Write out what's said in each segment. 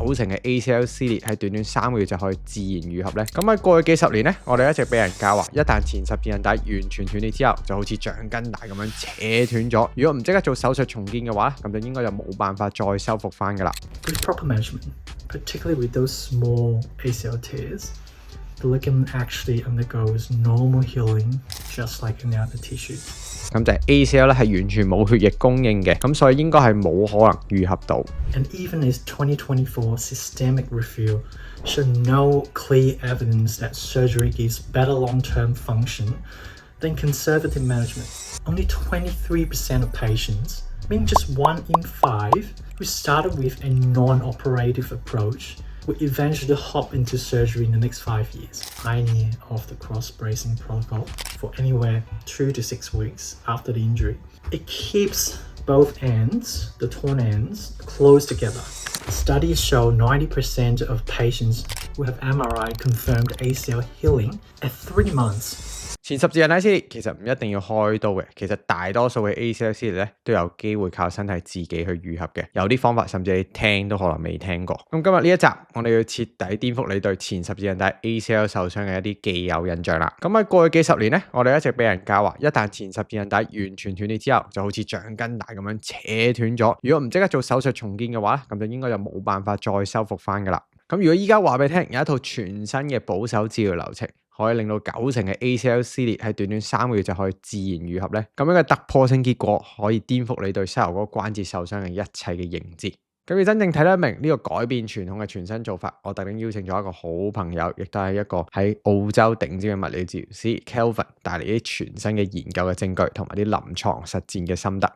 90%嘅 ACL 撕裂喺短短3個月就可以自然愈合呢？咁喺過去幾十年呢，我哋一直俾人教話，一旦前十字韌帶完全斷裂之後，就好似橡筋帶咁樣扯斷咗。如果唔即刻做手術重建嘅話，咁就應該就冇辦法再修復翻噶啦。With proper management, particularly with those small ACL tears, the ligament actually undergoes normal healing, just like any other tissue. 咁就係 ACL 咧係完全冇血液供應嘅，咁所以應該係冇可能愈合到。And even as 2024 systemic review showed no clear evidence that surgery gives better long-term function than conservative management. Only 23% of patients, meaning just 1 in 5, who started with a non-operative approach will eventually hop into surgery in the next 5 years. Pioneer of the cross-bracing protocol for anywhere 2 to 6 weeks after the injury. It keeps both ends, the torn ends, close together. Studies show 90% of patients who have MRI confirmed ACL healing at 3 months. 前十字韌帶撕裂其實唔一定要開刀嘅，其實大多數嘅 ACL 撕裂咧都有機會靠身體自己去愈合嘅，有啲方法甚至你聽都可能未聽過。咁今日呢一集我哋要徹底顛覆你對前十字韌帶 ACL 受傷嘅一啲既有印象啦。咁喺過去幾十年咧，我哋一直俾人教話，一旦前十字韌帶完全斷裂之後，就好似橡筋帶咁樣扯斷咗。如果唔即刻做手術重建嘅話，咁就應該就冇辦法再修復翻噶啦。咁如果依家話俾你聽，有一套全新嘅保守治療流程，可以令到90%嘅 ACL 撕裂喺短短3個月就可以自然愈合呢，咁樣嘅突破性結果可以顛覆你對膝頭哥關節受傷嘅一切嘅認知。咁要真正睇得明呢個改變傳統嘅全新做法，我特登邀請咗一個好朋友，亦都係一個喺澳洲頂尖嘅物理治療師 Kelvin 帶嚟啲全新嘅研究嘅證據同埋啲臨床實戰嘅心得。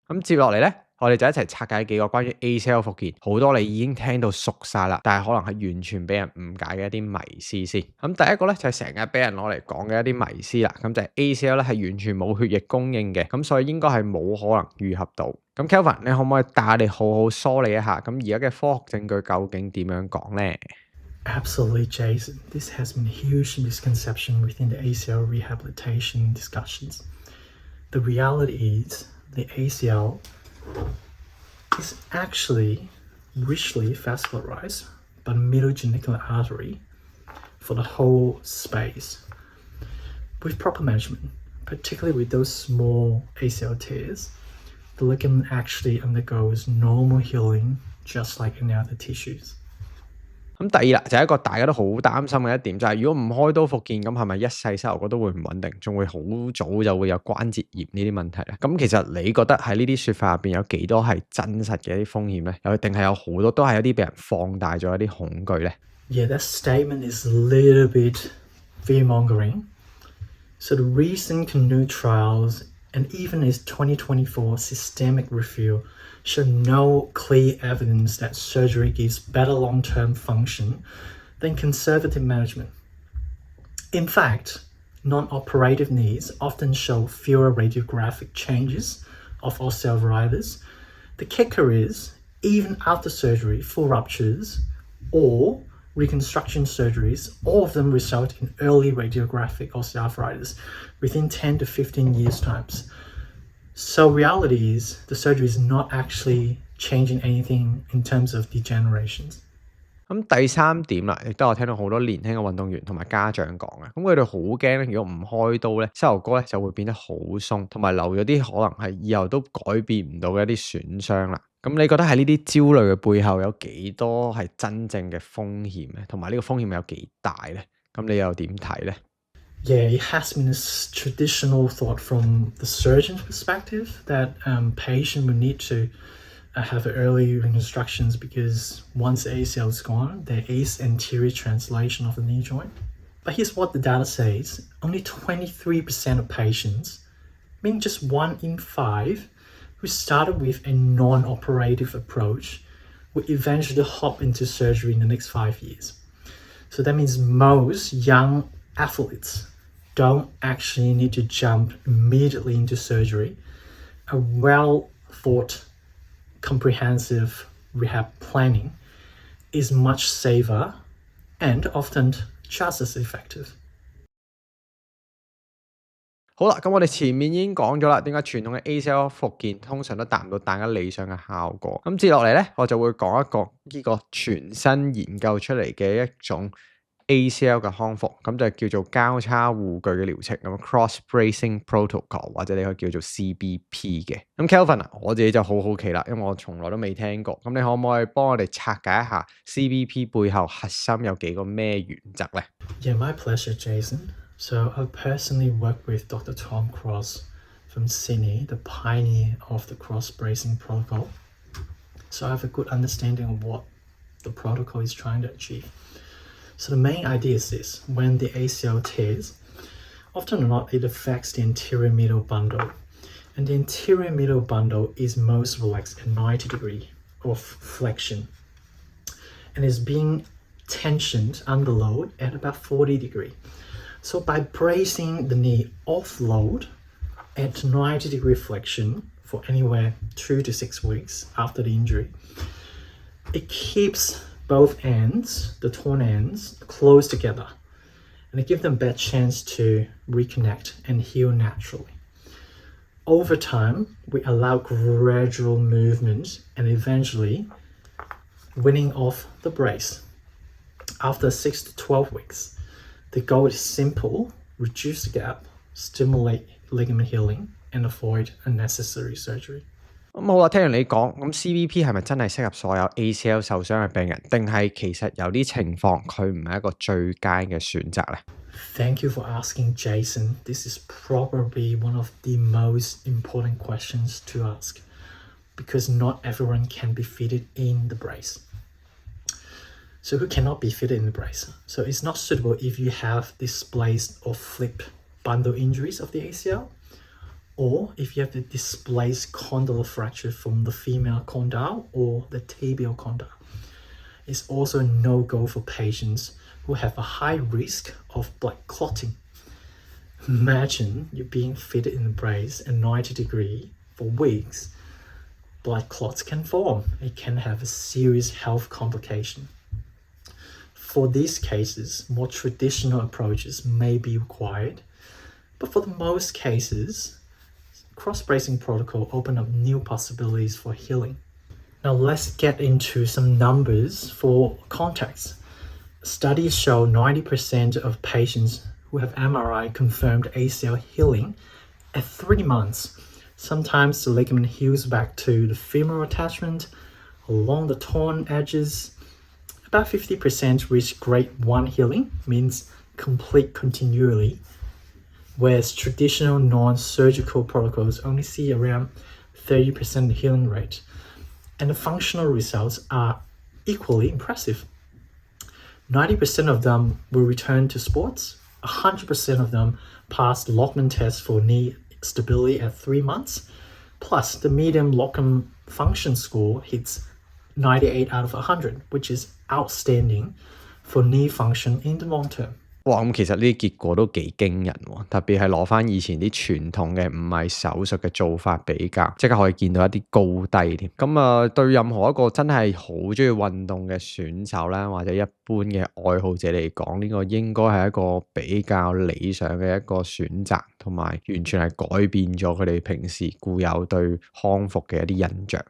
咁接落嚟呢，我哋就一齊拆解幾個關於 ACL 復健，好多你已經聽到熟晒啦，但係可能係完全俾人誤解嘅一啲迷思先。咁第一個咧就係成日俾人攞嚟講嘅一啲迷思啦。咁就係 ACL 咧係完全冇血液供應嘅，咁所以應該係冇可能愈合到。咁 Kelvin， 你可唔可以帶我哋好好梳理一下？咁而家嘅科學證據究竟點樣講呢？ Absolutely, Jason. This has been a huge misconception within the ACL rehabilitation discussions. The reality is the ACL is actually richly vascularized by the middle genicular artery for the whole space. With proper management, particularly with those small ACL tears, the ligament actually undergoes normal healing just like any other tissues. 咁第二啦，就係一個大家都好擔心嘅一點，就係如果唔開刀復健，咁係咪一世膝頭哥都會唔穩定，仲會好早就會有關節炎呢啲問題咧？咁其實你覺得喺呢啲説法入邊有幾多係真實嘅一啲風險咧？又定係有好多都係一啲俾人放大咗一啲恐懼咧？ Yeah, that statement is a little bit fear-mongering. So the recent canoe trials and even its 2024 systemic review show no clear evidence that surgery gives better long-term function than conservative management. In fact, non-operative knees often show fewer radiographic changes of osteoarthritis. The kicker is, even after surgery, full ruptures or reconstruction surgeries, all of them result in early radiographic osteoarthritis within 10 to 15 years times. So reality is the surgery is not actually changing anything in terms of degenerations. 咁第三點啦，亦都我聽到好多年輕嘅運動員同埋家長講嘅，咁佢哋好驚咧，如果唔開刀咧，膝頭哥咧就會變得好鬆，同埋留咗啲可能係以後都改變唔到嘅一啲損傷啦。咁你覺得喺呢啲焦慮嘅背後有幾多係真正嘅風險咧？同埋呢個風險有幾大咧？咁你又點睇咧？ Yeah, it has been a traditional thought from the surgeon's perspective that patient will need to have early reconstructions because once the ACL is gone, there is anterior translation of the knee joint. But here's what the data says. Only 23% of patients, meaning just 1 in 5, who started with a non-operative approach will eventually hop into surgery in the next 5 years. So that means most young athletes don't actually need to jump immediately into surgery. A well-thought, comprehensive rehab planning is much safer and often just as effective. 好啦，咁我哋前面已經講咗啦，點解傳統嘅 ACL 復健通常都達唔到大家理想嘅效果。咁接落嚟咧，我就會講一個呢個全新研究出嚟嘅一種 ACL 嘅康復，咁就叫做交叉護具嘅療程，咁 Cross Bracing Protocol 或者你可以叫做 CBP 嘅。咁 Kelvin 啊，我自己就好好奇啦，因為我從來都未聽過。咁你可唔可以幫我哋拆解一下 CBP 背後核心有幾個咩原則咧？ Yeah, my pleasure, Jason. So I personally work with Dr. Tom Cross from Sydney, the pioneer of the cross bracing protocol. So I have a good understanding of what the protocol is trying to achieve. So the main idea is this: when the ACL tears, often or not, it affects the anterior middle bundle. And the anterior middle bundle is most relaxed at 90 degrees of flexion and is being tensioned under load at about 40 degrees. So by bracing the knee off load at 90 degree flexion for anywhere 2 to 6 weeks after the injury, it keeps both ends, the torn ends, close together, and it gives them a better chance to reconnect and heal naturally. Over time, we allow gradual movement and eventually winning off the brace. After 6 to 12 weeks, the goal is simple: reduce the gap, stimulate ligament healing, and avoid unnecessary surgery. 咁好啦，聽完你講，咁 CBP 係咪真係適合所有 ACL 受傷嘅病人，定係其實有啲情況佢唔係一個最佳嘅選擇咧？ Thank you for asking, Jason. This is probably one of the most important questions to ask because not everyone can be fitted in the brace. So who cannot be fitted in the brace? So it's not suitable if you have displaced or flipped bundle injuries of the ACL, or if you have the displaced condylar fracture from the femur condyle or the tibial condyle. It's also a no-go for patients who have a high risk of blood clotting. Imagine you're being fitted in the brace at 90 degrees for weeks. Blood clots can form. It can have a serious health complication. For these cases, more traditional approaches may be required, but for the most cases, cross-bracing protocol open up new possibilities for healing. Now let's get into some numbers for context. Studies show 90% of patients who have MRI confirmed ACL healing at 3 months. Sometimes the ligament heals back to the femoral attachment along the torn edges. About 50% reach grade 1 healing, means complete continuity, whereas traditional non-surgical protocols only see around 30% healing rate. And the functional results are equally impressive. 90% of them will return to sports. 100% of them pass Lachman test for knee stability at 3 months. Plus, the medium Lachman function score hits 98 out of 100, which is outstanding for knee function in the long term. 哇，咁其實呢啲結果都幾驚人喎，特別係攞翻以前啲傳統嘅唔係手術嘅做法比較，即刻可以見到一啲高低添。咁啊，對任何一個真係好鍾意運動嘅選手啦，或者一般嘅愛好者嚟講，呢個應該係一個比較理想嘅一個選擇，同埋完全係改變咗佢哋平時固有對康復嘅一啲印象。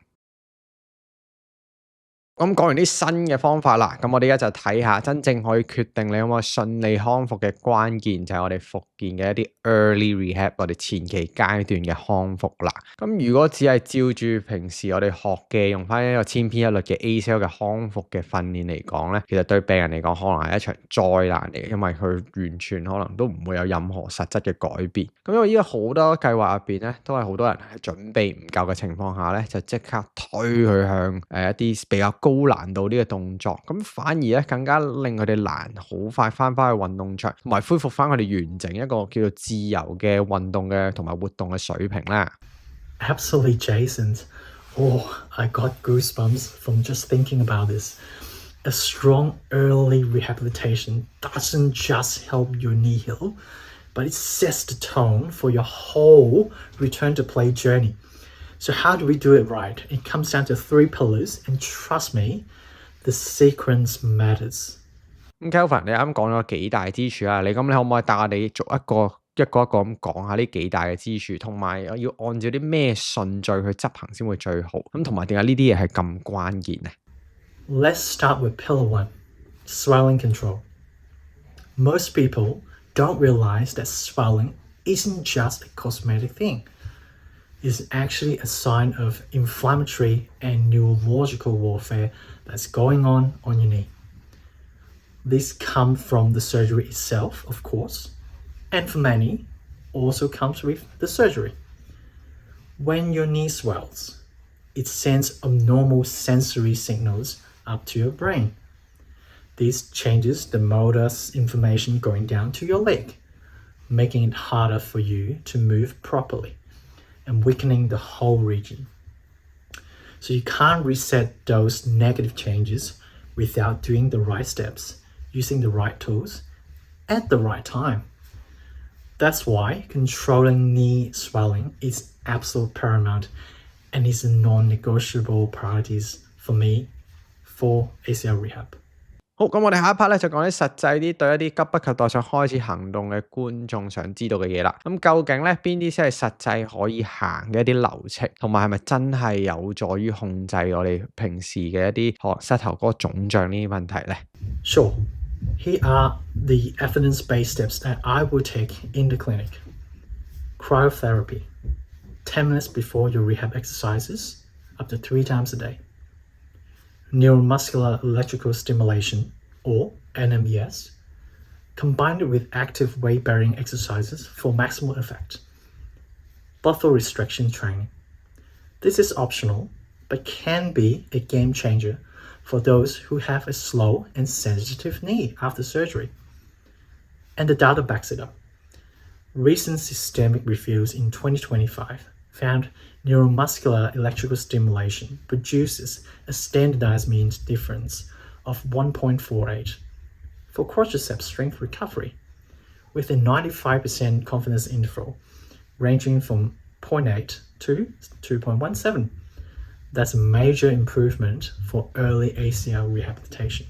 咁講完啲新嘅方法啦，咁我哋而家就睇下真正可以決定你可唔可以順利康復嘅關鍵，就係我哋復健嘅一啲 early rehab， 我哋前期階段嘅康復啦。咁如果只係照住平時我哋學嘅用翻一個千篇一律嘅 ACL 嘅康復嘅訓練嚟講咧，其實對病人嚟講可能係一場災難嚟嘅，因為佢完全可能都唔會有任何實質嘅改變。咁因為依家好多計劃入邊咧，都係好多人係準備唔夠嘅情況下咧，就即刻推佢向一啲比較高難度呢個動作，咁反而咧更加令佢哋難好快翻返去運動場，同埋恢復翻佢哋完整一個叫做自由嘅運動嘅同埋活動嘅水平啦。Absolutely, Jason. Oh, I got goosebumps from just thinking about this. A strong early rehabilitation doesn't just help your knee heal, but it sets the tone for your whole return to play journey. So how do we do it right? It comes down to 3 pillars, and trust me, the sequence matters. Kelvin，你啱講咗幾大支柱啊？你可唔可以帶我哋逐一個一個一個咁講下呢幾大嘅支柱，同埋要按照啲咩順序去執行先會最好。咁同埋點解呢啲嘢係咁關鍵呢？ Let's start with pillar 1, swelling control. Most people don't realize that swelling isn't just a cosmetic thing. It's actually a sign of inflammatory and neurological warfare that's going on your knee. This comes from the surgery itself, of course, and for many, also comes with the surgery. When your knee swells, it sends abnormal sensory signals up to your brain. This changes the motor information going down to your leg, making it harder for you to move properly and weakening the whole region. So you can't reset those negative changes without doing the right steps, using the right tools at the right time. That's why controlling knee swelling is absolute paramount and is a non-negotiable priorities for me for ACL rehab. 好，咁我哋下一 part 咧就講啲實際啲對一啲急不及待想開始行動嘅觀眾想知道嘅嘢啦。咁究竟咧邊啲先係實際可以行嘅一啲流程，同埋係咪真係有助於控制我哋平時嘅一啲膝頭哥腫脹呢啲問題咧？ Sure. Here are the evidence-based steps that I will take in the clinic. Cryotherapy, 10 minutes before your rehab exercises, up to 3 times a day. Neuromuscular electrical stimulation, or NMES, combined with active weight-bearing exercises for maximal effect. Buffer restriction training. This is optional, but can be a game changer for those who have a slow and sensitive knee after surgery. And the data backs it up. Recent systemic reviews in 2025 found neuromuscular electrical stimulation produces a standardized mean difference of 1.48 for quadriceps strength recovery, with a 95% confidence interval ranging from 0.8 to 2.17. That's a major improvement for early ACL rehabilitation.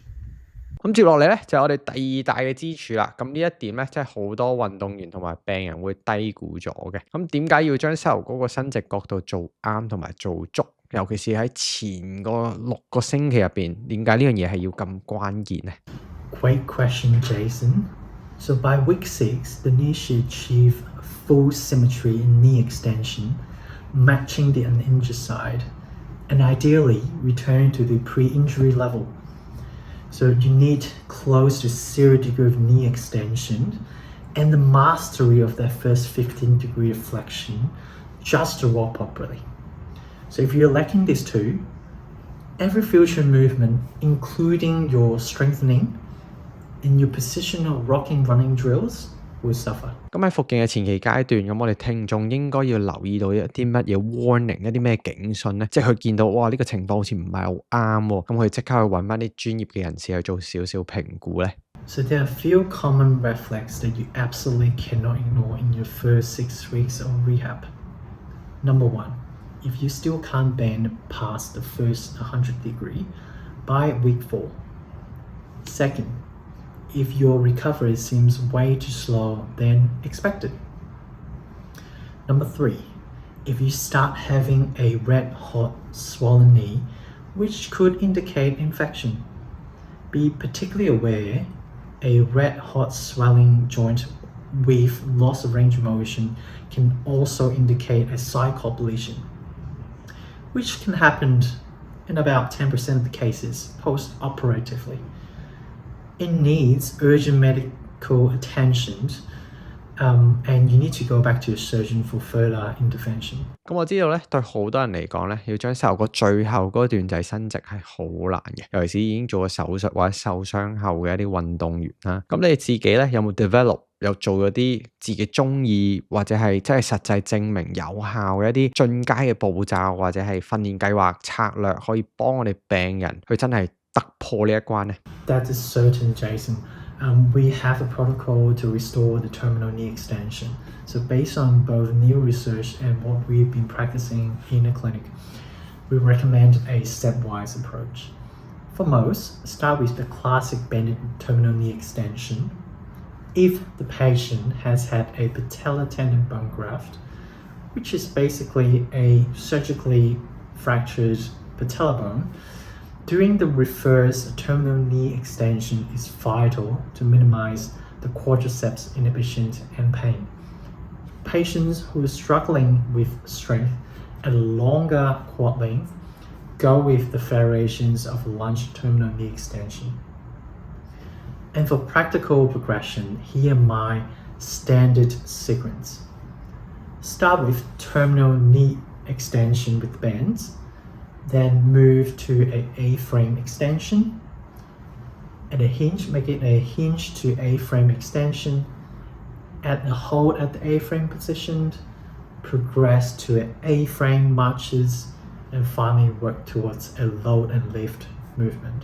咁接落嚟咧就係我哋第二大嘅支柱啦。咁呢一點咧，即係好多運動員同埋病人會低估咗嘅。咁點解要將膝頭哥個伸直角度做啱同埋做足？尤其是喺前個6個星期入邊，點解呢樣嘢係要咁關鍵呢？ Great question, Jason. So by week 6, the knee should achieve full symmetry in knee extension, matching the uninjured side, and ideally return to the pre-injury level. So you need close to 0 degree of knee extension and the mastery of that first 15 degree of flexion just to walk properly. So if you're lacking these two, every future movement, including your strengthening and your positional rocking running drills, will suffer. 咁喺復健嘅前期階段，咁我哋聽眾應該要留意到一啲乜嘢 warning， 一啲咩警訊呢？即係佢見到哇呢個情況好似唔係好啱喎，咁佢即刻去揾翻啲專業嘅人士去做少少評估呢。So there are a few common red flags that you absolutely cannot ignore in your first 6 weeks of rehab. Number 1, if you still can't bend past the first 100 degree by week 4. Second, if your recovery seems way too slow than expected. Number 3, if you start having a red hot swollen knee, which could indicate infection. Be particularly aware a red hot swelling joint with loss of range of motion can also indicate a psychop lesion, which can happen in about 10% of the cases post-operatively. It needs urgent medical attention, and you need to go back to your surgeon for further intervention. 咁我知道咧，對好多人嚟講咧，要將膝頭哥最後嗰段仔伸直係好難嘅，尤其是已經做過手術或者受傷後嘅一啲運動員啦。咁你哋自己咧有冇 develop 有做咗啲自己中意或者係真係實際證明有效嘅一啲進階嘅步驟或者係訓練計劃策略，可以幫我哋病人去真係突破呢一關呢？ That is certain, Jason. We have a protocol to restore the terminal knee extension. So based on both new research and what we've been practicing in the clinic, we recommend a stepwise approach. For most, start with the classic bended terminal knee extension, if the patient has had a patellar tendon bone graft, which is basically a surgically fractured patella bone, doing the reverse terminal knee extension is vital to minimize the quadriceps inhibition and pain. Patients who are struggling with strength at a longer quad length go with the variations of lunge terminal knee extension. And for practical progression, here are my standard sequence. Start with terminal knee extension with bends, then move to an A-frame extension. At a hinge, make it a hinge to A-frame extension. Add a hold at the A-frame position, progress to an A-frame marches, and finally work towards a load and lift movement.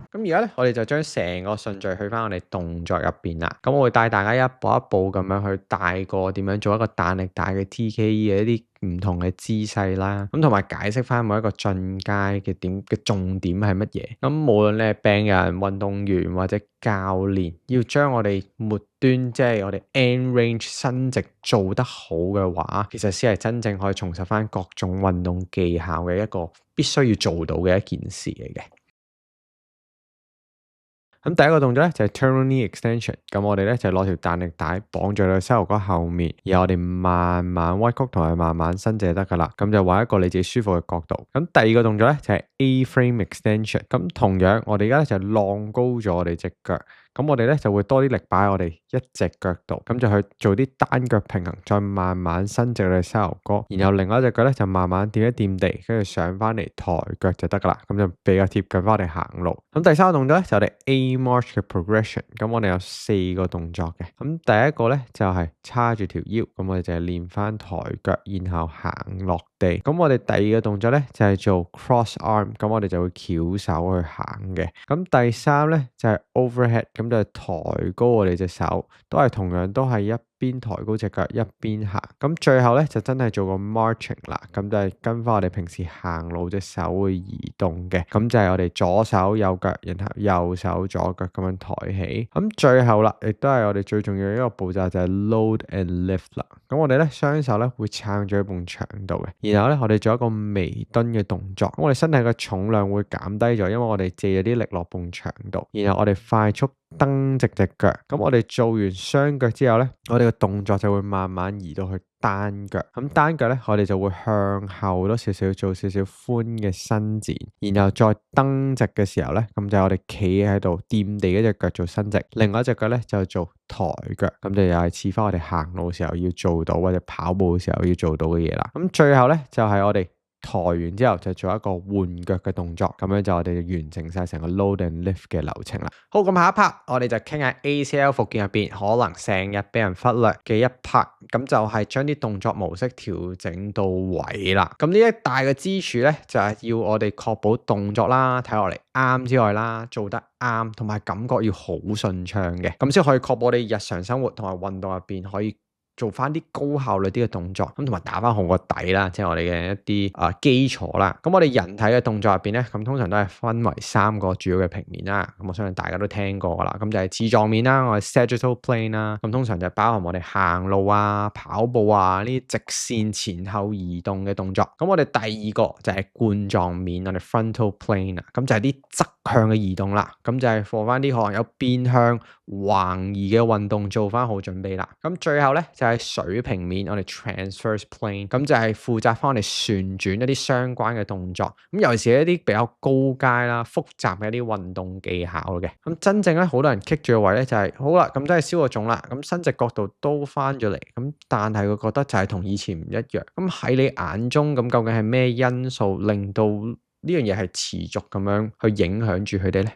咁而家咧，我哋就將成個順序去翻我哋動作入邊啦。咁我會帶大家一步一步咁樣去帶過點樣做一個彈力帶嘅 TKE 嘅一啲唔同嘅姿勢啦。咁同埋解釋翻每一個進階嘅重點係乜嘢。咁無論你係病人、運動員或者教練，要將我哋末端即係我哋 end range 伸直做得好嘅話，其實先係真正可以重拾翻各種運動技巧嘅一個必須要做到嘅一件事嚟嘅。咁第一個動作咧就係 terminal knee extension， 咁我哋咧就攞條彈力帶綁住喺膝頭哥後面，然後我哋慢慢屈曲同埋慢慢伸就得噶啦。咁就揾一個你自己舒服嘅角度。咁第二個動作咧就係 A-frame extension， 咁同樣我哋而家咧就晾高咗我哋隻腳。咁我哋咧就會多啲力擺喺我哋一隻腳度，咁就去做啲單腳平衡，再慢慢伸直你膝頭哥，然後另外一隻腳咧就慢慢掂一掂地，跟住上翻嚟抬腳就得噶啦，咁就比較貼近翻我哋行路。咁第三個動作咧就係我哋 A march 嘅 progression， 咁我哋有4個動作嘅。咁第一個咧就係叉住條腰，咁我哋就係練翻抬腳，然後行落地。咁我哋第二個動作咧就係做 cross arm， 咁我哋就會翹手去行嘅。咁第三咧就係 overhead， 咁就係抬高我哋隻手，都係同樣都係一邊抬高隻腳一邊行。咁最後咧就真係做個 marching 啦，咁就係跟翻我哋平時行路隻手會移動嘅。咁就係我哋左手右腳，然後右手左腳咁樣抬起。咁最後啦，亦都係我哋最重要嘅一個步驟就係 load and lift 啦。咁我哋咧雙手咧會撐住喺埲牆度嘅，然後咧我哋做一個微蹲嘅動作。咁我哋身體嘅重量會減低咗，因為我哋借咗啲力落埲牆度，然後我哋快速蹬直隻腳。咁我哋做完雙腳之後咧，我哋嘅動作就會慢慢移到去單腳。咁單腳咧，我哋就會向後多少少做少少寬嘅伸展，然後再蹬直嘅時候咧，咁就我哋企喺度掂地嗰隻腳做伸直，另外一隻腳咧就做抬腳。咁就又係似翻我哋行路嘅時候要做到，或者跑步嘅時候要做到嘅嘢啦。咁最後咧就係我哋抬完之後就做一個換腳嘅動作，咁樣就我哋就完成晒成個 load and lift 嘅流程啦。好，咁下一 part 我哋就傾下 ACL 復健入邊可能成日俾人忽略嘅一 part， 咁就係將啲動作模式調整到位啦。咁呢一大嘅支柱咧，就係要我哋確保動作啦睇落嚟啱之外啦，做得啱同埋感覺要好順暢嘅，咁先可以確保你日常生活同埋運動入邊可以做翻啲高效率啲嘅動作，咁同埋打翻好個底啦，即係我哋嘅一啲基礎啦。咁我哋人體嘅動作入邊咧，咁通常都係分為3個主要嘅平面啦。咁我相信大家都聽過噶啦，咁就係矢狀面啦，我哋 sagittal plane 啦。咁通常就包含我哋行路啊、跑步啊呢啲直線前後移動嘅動作。咁我哋第二個就係冠狀面，我哋 frontal plane 啊，咁就係啲側向嘅移動啦。咁就係 for 翻啲可能有變向橫移嘅運動做翻好準備啦。咁最後咧就係水平面，我哋 transverse plane， 咁就係負責翻我哋旋轉一啲相關嘅動作。咁尤其是一啲比較高階啦、複雜嘅一啲運動技巧嘅。咁真正咧好多人棘住嘅位咧就係好啦，咁真係消個腫啦，咁伸直角度都翻咗嚟，咁但係佢覺得就係同以前唔一樣。咁喺你眼中，咁究竟係咩因素令到呢樣嘢係持續咁樣去影響住佢哋咧？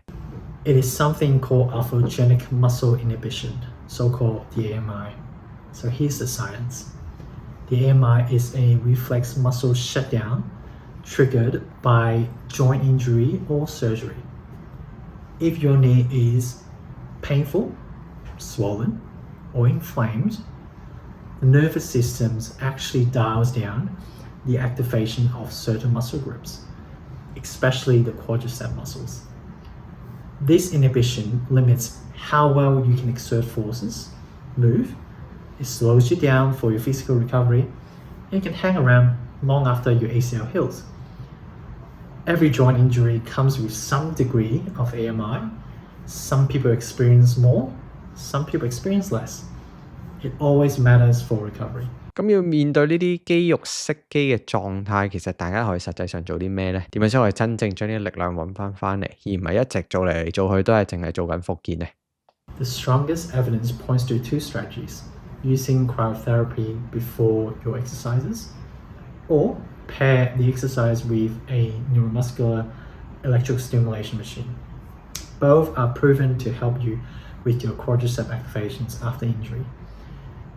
It is something called alphogenic muscle inhibition, so-called the AMI. So here's the science. The AMI is a reflex muscle shutdown triggered by joint injury or surgery. If your knee is painful, swollen, or inflamed, the nervous system actually dials down the activation of certain muscle groups, especially the quadricep muscles. This inhibition limits how well you can exert forces move, it slows you down for your physical recovery, and you can hang around long after your ACL heals. Every joint injury comes with some degree of AMI. Some people experience more, some people experience less. It always matters for recovery. 咁要面對呢啲肌肉熄機嘅狀態，其實大家可以實際上做啲咩呢？點樣先可以真正將啲力量揾翻嚟，而唔係一直做嚟做去都係淨係做緊復健呢？ The strongest evidence points to two strategies: using cryotherapy before your exercises, or pair the exercise with a neuromuscular electrical stimulation machine. Both are proven to help you with your quadricep activations after injury.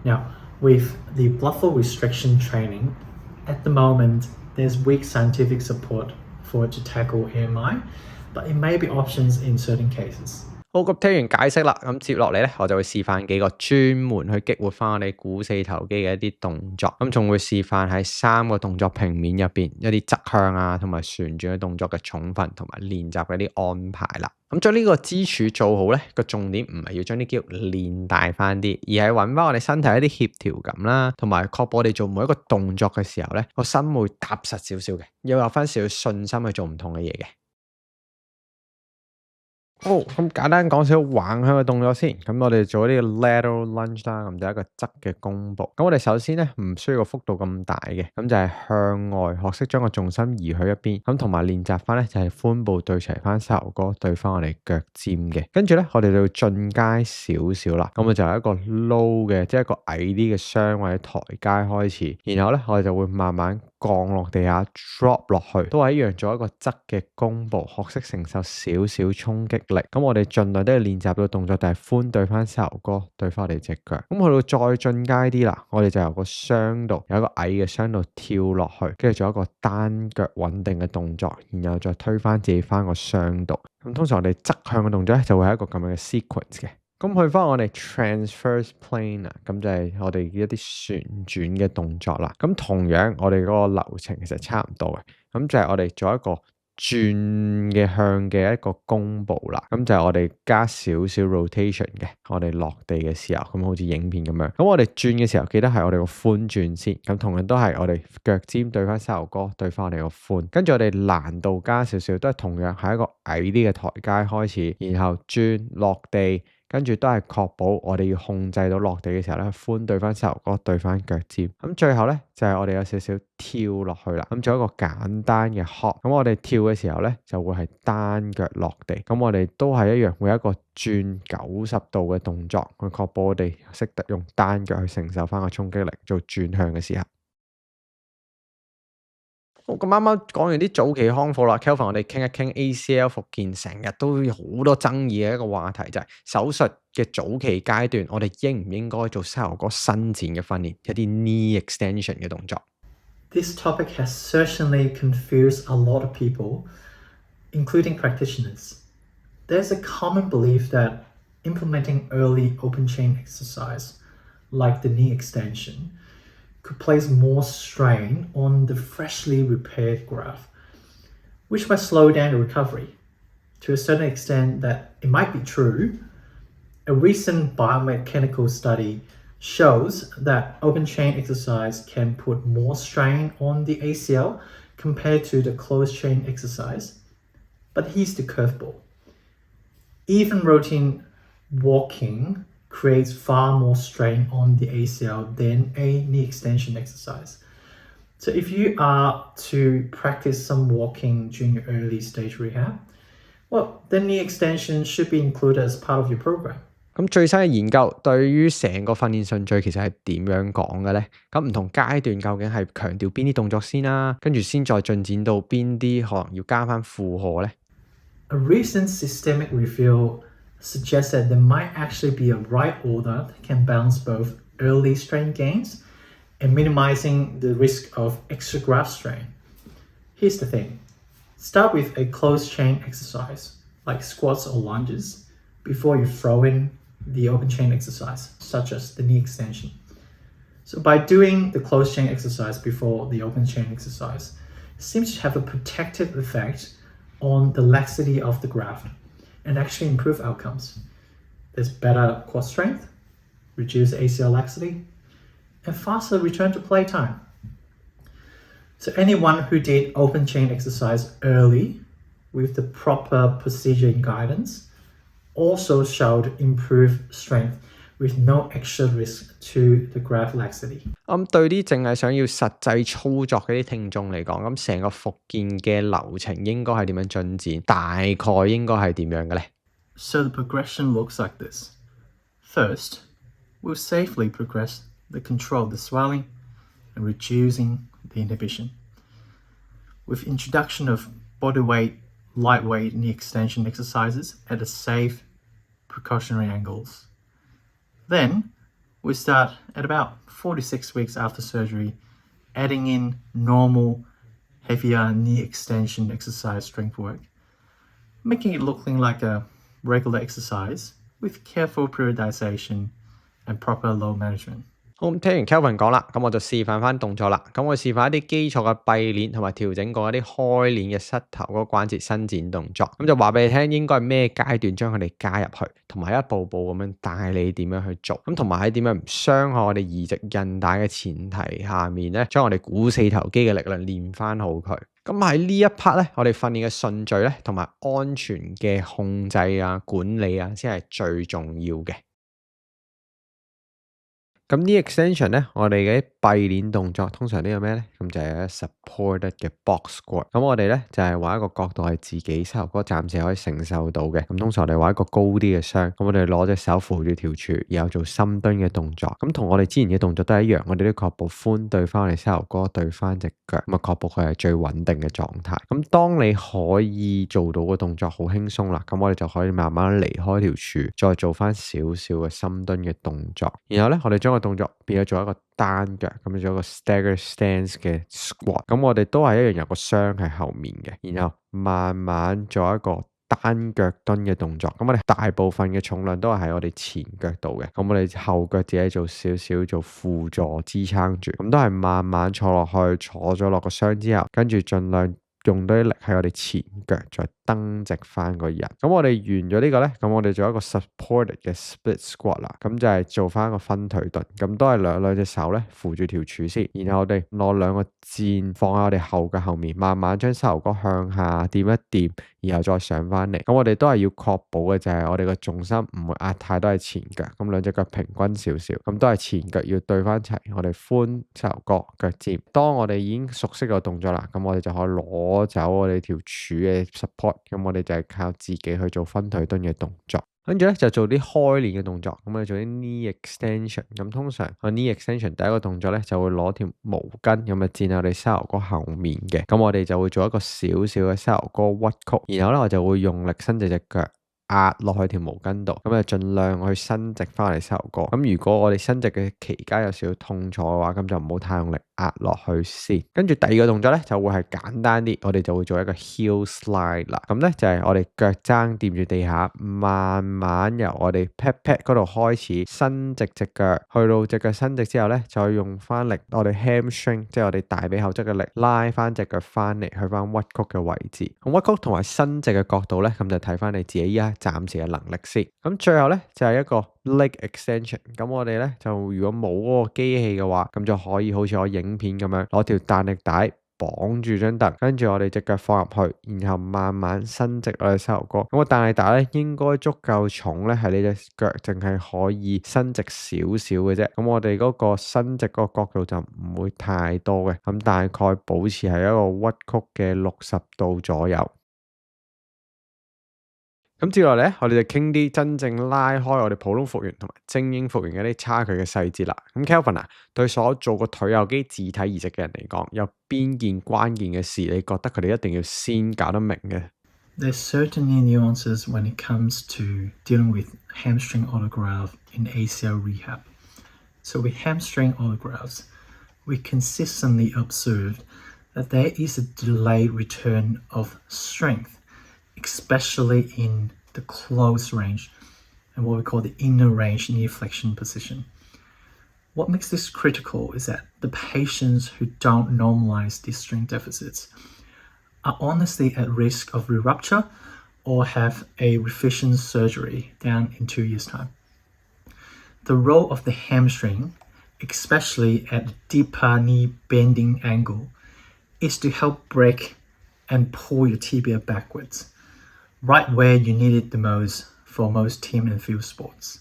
Now, with the blood flow restriction training, at the moment, there's weak scientific support for it to tackle AMI, but it may be options in certain cases. 好，咁聽完解釋啦，咁接落嚟咧，我就會示範幾個專門去激活翻我哋股四頭肌嘅一啲動作，咁仲會示範喺3個動作平面入邊一啲側向啊，同埋旋轉嘅動作嘅重訓同埋練習嘅一啲安排啦。咁將呢個支柱做好咧，個重點唔係要將啲肌肉練大翻啲，而係揾翻我哋身體一啲協調感啦，同埋確保我哋做每一個動作嘅時候咧，個心會踏實少少嘅，要有翻少少信心去做唔同嘅嘢嘅。好，咁簡單講少橫向嘅動作先。咁我哋做呢個 lateral lunge 啦，咁就一個側嘅弓步。咁我哋首先咧唔需要個幅度咁大嘅，咁就係向外學識將個重心移去一邊。咁同埋練習翻咧就係髖部對齊翻膝頭哥，對翻我哋腳尖嘅。跟住咧我哋就要進階少少啦。咁啊就係一個 low 嘅，即係一個矮啲嘅箱或者台階開始。然後咧我哋就會慢慢降落地下 drop 落去，都係一樣做一個側嘅弓步，學識承受少少衝擊力。咁我哋盡量都係練習到動作，就係髖對翻膝頭哥，對翻我哋隻腳。咁去到再進階啲啦，我哋就由個箱度，有一個矮嘅箱度跳落去，跟住做一個單腳穩定嘅動作，然後再推翻自己翻個箱度。咁通常我哋側向嘅動作咧，就會係一個咁樣嘅 sequence 嘅。咁去翻我哋 transverse plane 啊，咁就係我哋一啲旋轉嘅動作啦。咁同樣我哋嗰個流程其實差唔多嘅，咁就係我哋做一個轉嘅向嘅一個弓步啦。咁就係我哋加少少 rotation 嘅，我哋落地嘅時候，咁好似影片咁樣。咁我哋轉嘅時候，記得係我哋個髖轉先。咁同樣都係我哋腳尖對翻膝頭哥，對翻我哋個髖。跟住我哋難度加少少，都係同樣係一個矮啲嘅台階開始，然後轉落地。跟住都係確保我哋要控制到落地嘅時候咧，髖對翻膝頭哥，對翻腳尖。咁最後咧就係我哋有少少跳落去啦。咁做一個簡單嘅 hop。咁我哋跳嘅時候咧就會係單腳落地。咁我哋都係一樣會有一個轉90度嘅動作，去確保我哋識得用單腳去承受翻個衝擊力，做轉向嘅時候。好，咁啱啱講完啲早期康復啦 Kelvin 我哋傾一傾 ACL 復健，成日都有好多爭議嘅一個話題，就係手術嘅早期階段，我哋應唔應該做膝頭哥伸展嘅訓練，一啲 knee extension 嘅動作。This topic has certainly confused a lot of people, including practitioners. There's a common belief that implementing early open chain exercise, like the knee extension, could place more strain on the freshly repaired graft, which might slow down the recovery. To a certain extent, that it might be true. A recent biomechanical study shows that open chain exercise can put more strain on the ACL compared to the closed chain exercise. But here's the curveball. Even routine walking creates far more strain on the ACL than a knee extension exercise. So if you are to practice some walking during your early stage rehab, well, then knee extension should be included as part of your program. 咁最新嘅研究對於成個訓練順序其實係點樣講嘅呢？咁唔同階段究竟係強調邊啲動作先啦，跟住先再進展到邊啲可能要加翻負荷呢？ A recent systemic review suggests that there might actually be a right order that can balance both early strain gains and minimizing the risk of extra graft strain. Here's the thing. Start with a closed chain exercise, like squats or lunges, before you throw in the open chain exercise, such as the knee extension. So by doing the closed chain exercise before the open chain exercise, it seems to have a protective effect on the laxity of the graft and actually improve outcomes. There's better quad strength, reduce ACL laxity, and faster return to playtime. So anyone who did open chain exercise early with the proper procedure and guidance also showed improved strength with no extra risk to the graft laxity. 對啲淨係想要實際操作嘅啲聽眾嚟講，咁成個復健嘅流程應該係點樣進展？大概應該係點樣嘅呢？ So the progression looks like this. First, we'll safely progress the control of the swelling and reducing the inhibition. With introduction of bodyweight, lightweight knee extension exercises at a safe, precautionary angles. Then, we start at about 4 to 6 weeks after surgery, adding in normal, heavier knee extension exercise strength work, making it looking like a regular exercise with careful periodization and proper load management. 好，聽完 Kelvin 講啦，咁我就示範翻動作啦。咁我示範一啲基礎嘅閉鏈同埋調整過一啲開鏈嘅膝頭嗰個關節伸展動作。咁就話俾你聽，應該係咩階段將佢哋加入去，同埋一步步咁樣帶你點樣去做。咁同埋喺點樣唔傷害我哋移植韌帶嘅前提下面咧，將我哋股四頭肌嘅力量練翻好佢。咁喺呢一 part 咧，我哋訓練嘅順序咧，同埋安全嘅控制啊、管理啊，先係最重要嘅。咁呢 extension 咧，我哋嘅閉鏈動作通常都有咩咧？咁就係 supported 嘅 box squat。咁我哋咧就係畫一個角度係自己膝頭哥暫時可以承受到嘅。咁通常我哋畫一個高啲嘅箱，咁我哋攞隻手扶住條柱，然後做深蹲嘅動作。咁同我哋之前嘅動作都係一樣，我哋都確保髖對翻我哋膝頭哥，對翻隻腳，咁啊確保佢係最穩定嘅狀態。咁當你可以做到個動作好輕鬆啦，咁我哋就可以慢慢離開條柱，再做翻少少嘅深蹲嘅動作。然後咧，我哋將個動作變咗做一個單腳，咁做一個 stagger stance 嘅 squat。咁我哋都係一樣有個箱喺後面嘅，然後慢慢做一個單腳蹲嘅動作。咁我哋大部分嘅重量都係喺我哋前腳度嘅，咁我哋後腳只係做少少做輔助支撐住，咁都係慢慢坐落去，坐咗落個箱之後，跟住盡量用多啲力喺我哋前腳，再蹬直翻個人。咁我哋完咗呢個咧，咁我哋做一個 supported 嘅 split squat 啦。咁就係做翻一個分腿蹲。咁都係兩隻手咧扶住條柱先，然後我哋攞兩個箭放喺我哋後腳後面，慢慢將膝頭哥向下掂一掂，然後再上翻嚟。咁我哋都係要確保嘅就係我哋個重心唔會壓太多喺前腳，咁兩隻腳平均少少，咁都係前腳要對翻齊，我哋寬膝頭哥腳尖。當我哋已經熟悉個動作啦，咁我哋就可以攞走我哋條柱嘅 support，咁我哋就係靠自己去做分腿蹲嘅動作。跟住咧就做啲開鏈嘅動作，咁我哋做啲 knee extension。咁通常個 knee extension 第一個動作咧就會攞條毛巾咁啊墊喺我哋膝頭哥後面嘅，咁我哋就會做一個少少嘅膝頭哥屈曲，然後咧我就會用力伸直隻腳，壓落去條毛巾度，咁啊盡量去伸直翻嚟膝頭哥。咁如果我哋伸直嘅期間有少少痛楚嘅話，咁就唔好太用力壓落去先。跟住第二個動作咧就會係簡單啲，我哋就會做一個 heel slide 啦。咁咧就係我哋腳踭掂住地下，慢慢由我哋 pat pat 嗰度開始伸直隻腳，去到隻腳伸直之後咧，再用翻力，我哋 hamstring 即係我哋大髀後側嘅力，拉翻隻腳翻嚟，去翻屈曲嘅位置。咁屈曲同埋伸直嘅角度咧，咁就睇翻你自己依家暫時嘅能力先。咁最後咧就係一個 leg extension。咁我哋咧就如果冇嗰個機器嘅話，咁就可以好似我影片咁樣攞條彈力帶綁住張凳，跟住我哋隻腳放入去，然後慢慢伸直我哋膝頭哥。咁個彈力帶咧應該足夠重咧，係你隻腳淨係可以伸直少少嘅啫。咁我哋嗰個伸直嗰個角度就唔會太多嘅，咁大概保持係一個屈曲嘅60度左右。咁接落嚟咧，我哋就傾啲真正拉開我哋普通復原同埋精英復原嘅一啲差距嘅細節啦。咁 Kelvin 啊，對所有做過腿右肌自體移植嘅人嚟講，有邊件關鍵嘅事你覺得佢哋一定要先搞得明嘅？ There's certainly nuances when it comes to dealing with hamstring autograft in ACL rehab. So with hamstring autografts, we consistently observed that there is a delayed return of strength, especially in the close range and what we call the inner range knee flexion position. What makes this critical is that the patients who don't normalize these strength deficits are honestly at risk of re-rupture or have a revision surgery down in 2 years' time. The role of the hamstring, especially at the deeper knee bending angle, is to help break and pull your tibia backwards, right where you need it the most for most team and field sports.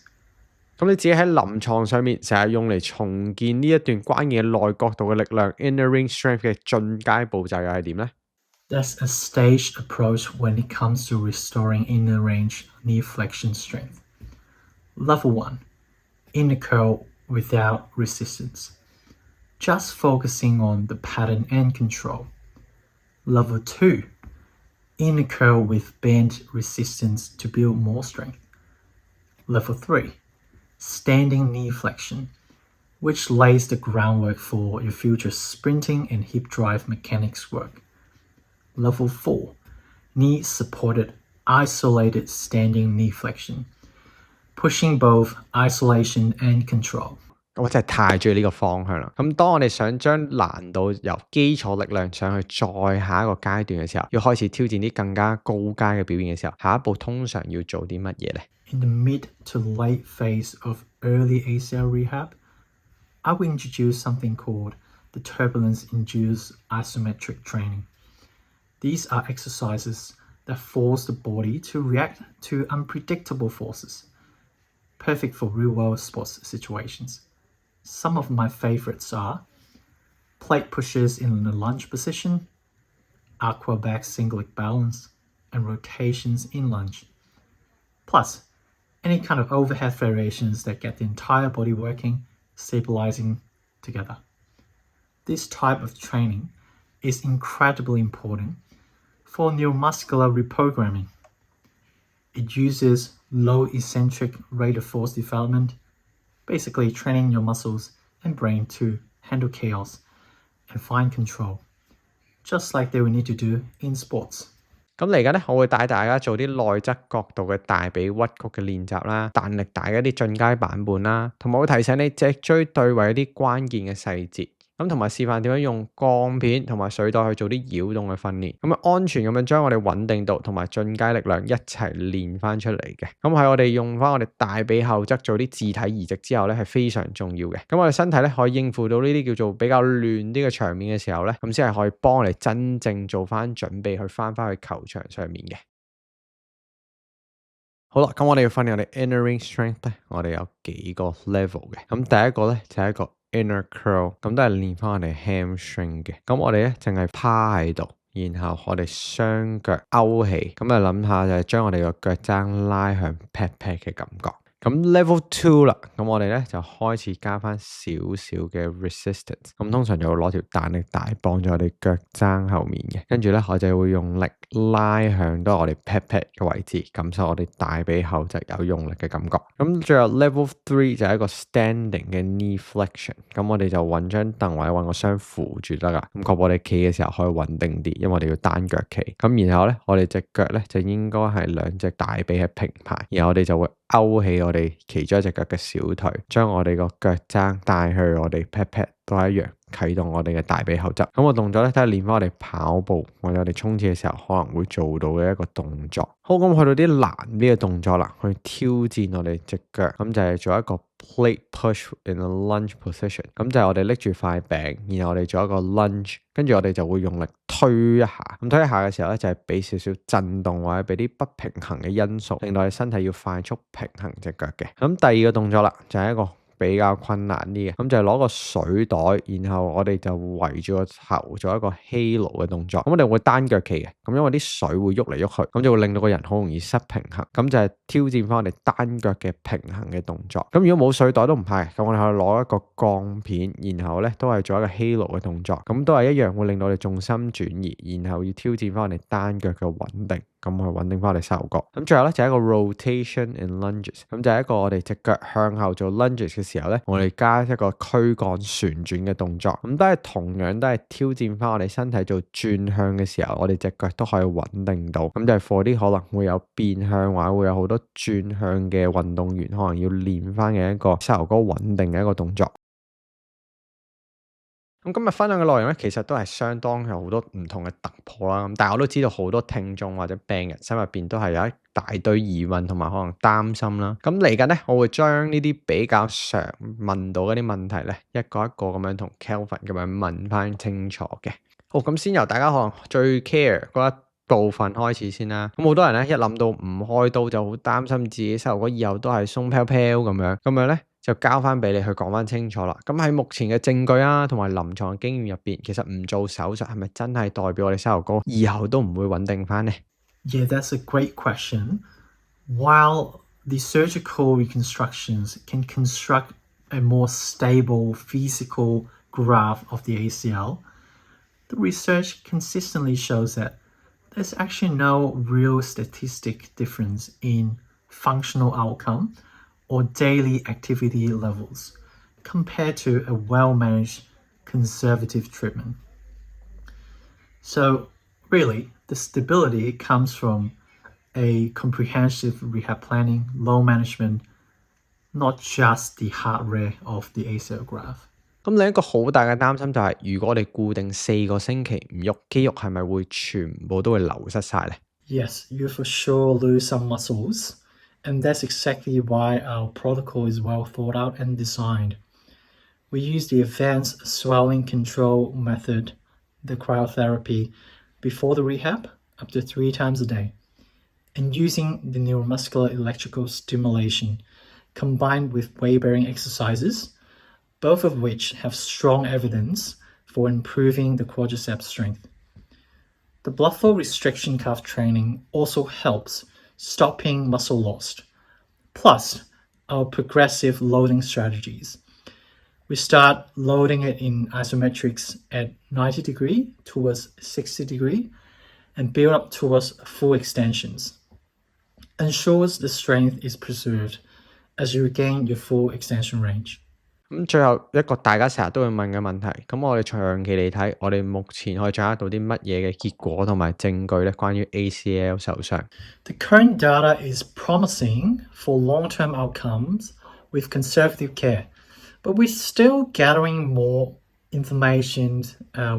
咁你自己喺臨床上面成日用嚟重建呢一段關鍵嘅內角度嘅力量 inner range strength 嘅進階步驟又係點呢？ That's a staged approach when it comes to restoring inner range knee flexion strength. Level 1. Inner curl without resistance. Just focusing on the pattern and control. Level 2. Inner curl with bend resistance to build more strength. Level 3. Standing knee flexion, which lays the groundwork for your future sprinting and hip drive mechanics work. Level 4. Knee supported isolated standing knee flexion, pushing both isolation and control. 我真係太中意呢個方向啦！咁當我哋想將難度由基礎力量上去再下一個階段嘅時候，要開始挑戰啲更加高階嘅表現嘅時候，下一步通常要做啲乜嘢呢？ In the mid to late phase of early ACL rehab, I will introduce something called the turbulence-induced isometric training. These are exercises that force the body to react to unpredictable forces, perfect for real-world sports situations. Some of my favorites are plate pushes in the lunge position, aqua back single leg balance, and rotations in lunge. Plus, any kind of overhead variations that get the entire body working, stabilizing together. This type of training is incredibly important for neuromuscular reprogramming. It uses low eccentric rate of force development, basically training your muscles and brain to handle chaos and find control, just like they will need to do in sports. 咁嚟緊咧，我會帶大家做啲內側角度嘅大髀屈曲嘅練習啦，彈力大嘅一啲進階版本啦，同埋會提醒你脊椎對位一啲關鍵嘅細節。咁同埋示範點樣用鋼片同埋水袋去做啲擾動嘅訓練，咁安全咁樣將我哋穩定度同埋進階力量一齊練翻出嚟嘅。咁喺我哋用翻我哋大髀後側做啲自體移植之後咧，係非常重要嘅。咁我哋身體咧可以應付到呢啲叫做比較亂啲嘅場面嘅時候咧，咁先係可以幫我哋真正做翻準備去翻去球場上面嘅。好啦，咁我哋要訓練我哋 inner range strength 咧，我哋有幾個 level 嘅。咁第一個咧就係一個inner curl， 咁都係練翻我哋 hamstring 嘅。咁我哋咧淨係趴喺度，然後我哋雙腳勾起，咁啊諗下就係將我哋個腳踭拉向 pat pat 嘅感覺。咁 level 2啦，咁我哋咧就開始加翻少少嘅 resistance， 咁通常就會攞條彈力帶綁住我哋腳踭後面嘅，跟住咧我就會用力拉向到我哋 pat pat 嘅位置，感受我哋大髀後側有用力嘅感覺。咁最後 level 3就係一個 standing 嘅 knee flexion， 咁我哋就揾張凳或者揾個箱扶住得啦，咁確保我哋企嘅時候可以穩定啲，因為我哋要單腳企。咁然後咧我哋隻腳咧就應該係兩隻大髀係平排，然後我哋就會勾起我哋其中一隻腳嘅小腿，將我哋個腳踭帶去我哋 pat pat 都係一樣，啟動我哋嘅大髀後側。咁個動作咧都係練翻我哋跑步或者我哋衝刺嘅時候可能會做到嘅一個動作。好，咁去到啲難啲嘅動作啦，去挑戰我哋隻腳，咁就係做一個 plate push in a lunge position， 咁就係我哋拎住塊餅，然後我哋做一個 lunge， 跟住我哋就會用力推一下。咁推一下嘅時候咧，就係俾少少震動或者俾啲不平衡嘅因素，令到你身體要快速平衡隻腳嘅。咁第二個動作啦，就係一個比較困難啲嘅，咁就係攞個水袋，然後我哋就圍住個頭做一個 halo 嘅動作。咁我哋會單腳企嘅，咁因為啲水會喐嚟喐去，咁就會令到個人好容易失平衡。咁就係挑戰翻我哋單腳嘅平衡嘅動作。咁如果冇水袋都唔怕嘅，咁我哋可以攞一個鋼片，然後咧都係做一個 halo 嘅動作。咁都係一樣會令到我哋重心轉移，然後要挑戰翻我哋單腳嘅穩定。咁去穩定翻我哋手角。咁最後咧就係一個 rotation in lunges， 咁就係一個我哋隻腳向後做 lunges 嘅時候咧，我哋加一個軀幹旋轉嘅動作。咁都係同樣都係挑戰翻我哋身體做轉向嘅時候，我哋隻腳都可以穩定到。咁就係 for 啲可能會有變向或者會有好多轉向嘅運動員，可能要練翻嘅一個膝頭哥穩定嘅一個動作。咁今日分享嘅內容咧，其實都係相當有好多唔同嘅突破啦。咁但係我都知道好多聽眾或者病人心入邊都係有一大堆疑問同埋可能擔心啦。咁嚟緊咧，我會將呢啲比較常問到嗰啲問題咧，一個一個咁樣同 Kelvin 咁樣問翻清楚嘅。好，咁先由大家可能最 care 嗰一部分開始先啦。咁好多人咧一諗到唔開刀就好擔心自己膝頭哥以後都係鬆飄飄咁樣咧。就交翻俾你去講翻清楚啦。咁喺目前嘅證據啊，同埋臨床經驗入邊，其實唔做手術係咪真係代表我哋膝頭哥以後都唔會穩定翻呢？ Yeah, that's a great question. While the surgical reconstructions can construct a more stable physical graft of the ACL, the research consistently shows that there's actually no real statistic difference in functional outcome or daily activity levels compared to a well-managed conservative treatment. So really, the stability comes from a comprehensive rehab planning, load management, not just the hardware of the ACL graft. 咁另一個好大嘅擔心就係，如果我哋固定4個星期唔喐，肌肉係咪會全部都會流失晒呢？ Yes, you for sure lose some muscles, and that's exactly why our protocol is well thought out and designed. We use the advanced swelling control method, the cryotherapy, before the rehab, up to 3 times a day, and using the neuromuscular electrical stimulation combined with weight-bearing exercises, both of which have strong evidence for improving the quadriceps strength. The blood flow restriction cuff training also helps stopping muscle loss, plus our progressive loading strategies. We start loading it in isometrics at 90 degree towards 60 degree and build up towards full extensions. Ensures the strength is preserved as you regain your full extension range. 咁最後一個大家成日都會問嘅問題，咁我哋長期嚟睇，我哋目前可以掌握到啲乜嘢嘅結果同埋證據咧？關於 ACL 受傷。The current data is promising for long-term outcomes with conservative care, but we're still gathering more information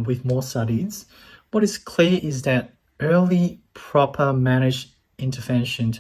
with more studies. What is clear is that early, proper managed intervention,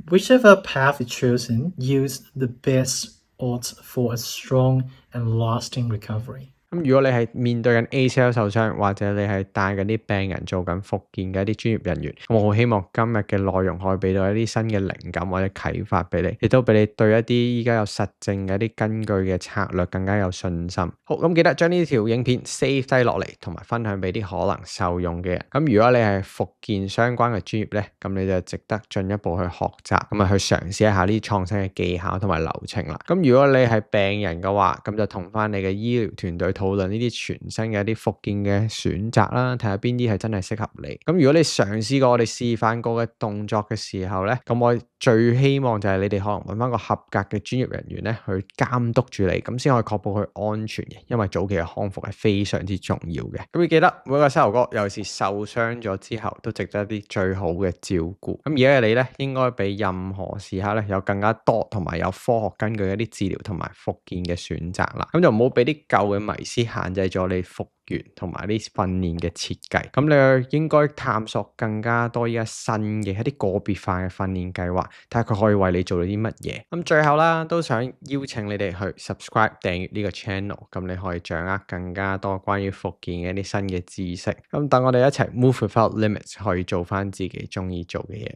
whichever path is chosen, yields the best odds for a strong and lasting recovery. 咁如果你係面對緊 ACL 受傷，或者你係帶緊啲病人做緊復健嘅一啲專業人員，咁我好希望今日嘅內容可以俾到一啲新嘅靈感或者啟發俾你，亦都俾你對一啲依家有實證嘅一啲根據嘅策略更加有信心。好，咁記得將呢條影片 save 低落嚟，同埋分享俾啲可能受用嘅人。咁如果你係復健相關嘅專業咧，咁你就值得進一步去學習，咁啊去嘗試一下呢啲創新嘅技巧同埋流程啦。咁如果你係病人嘅話，咁就同翻你嘅醫療團隊討論呢啲全新嘅一啲復健嘅選擇啦，睇下邊啲係真係適合你。咁如果你嘗試過我哋示範過嘅動作嘅時候咧，咁我最希望就係你哋可能揾翻個合格嘅專業人員咧去監督住你，咁先可以確保佢安全嘅，因為早期嘅康復係非常之重要嘅。咁要記得每個膝頭哥尤其是受傷咗之後，都值得一啲最好嘅照顧。咁而家嘅你咧，應該比任何時刻咧有更加多同埋有科學根據一啲治療同埋復健嘅選擇啦。咁就唔好俾啲舊嘅迷思限制咗你復原同埋啲訓練嘅設計。咁你應該探索更加多依家新嘅一啲個別化嘅訓練計劃，睇下佢可以為你做到啲乜嘢。咁最後啦，都想邀請你哋去 subscribe 訂閱呢個 channel， 咁你可以掌握更加多關於復健嘅一啲新嘅知識。咁等我哋一齊 move without limits，可以做翻自己中意做嘅嘢。